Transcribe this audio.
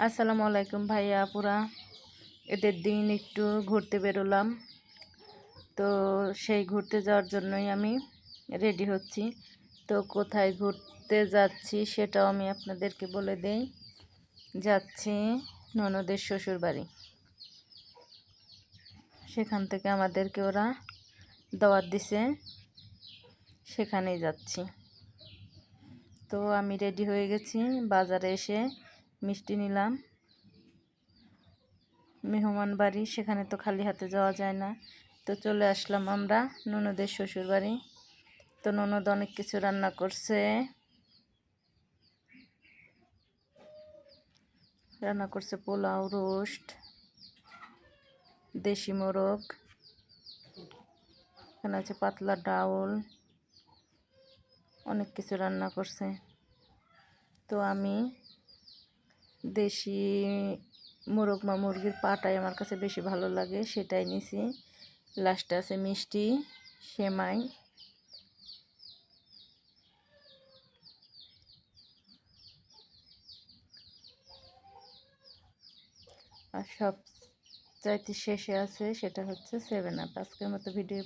আসসালামু আলাইকুম ভাইয়া আপুরা। ঈদের দিন একটু ঘুরতে বেরোলাম, তো সেই ঘুরতে যাওয়ার জন্যই আমি রেডি হচ্ছি। তো কোথায় ঘুরতে যাচ্ছি সেটাও আমি আপনাদেরকে বলে দেই। যাচ্ছি ননদের শ্বশুর বাড়ি, সেখান থেকে আমাদেরকে ওরা দাওয়াত দিছে, সেখানেই যাচ্ছি। তো আমি রেডি হয়ে গেছি, বাজারে এসে মিষ্টি নিলাম। মেহমান বাড়ি, সেখানে তো খালি হাতে যাওয়া যায় না। তো চলে আসলাম আমরা ননদের শ্বশুর বাড়ি। তো ননদ অনেক কিছু রান্না করছে, পোলাও, রোস্ট, দেশি মোরগ, এখানে আছে পাতলা ডাউল, অনেক কিছু রান্না করছে। তো আমি দেশি মোরগ বা মুরগির পাটাই আমার কাছে বেশি ভালো লাগে, সেটাই নিছি। লাস্টে আছে মিষ্টি, সেমাই। আর সব চাইতে শেষে আছে সেটা হচ্ছে 7 আপ। আজকের মতো ভিডিও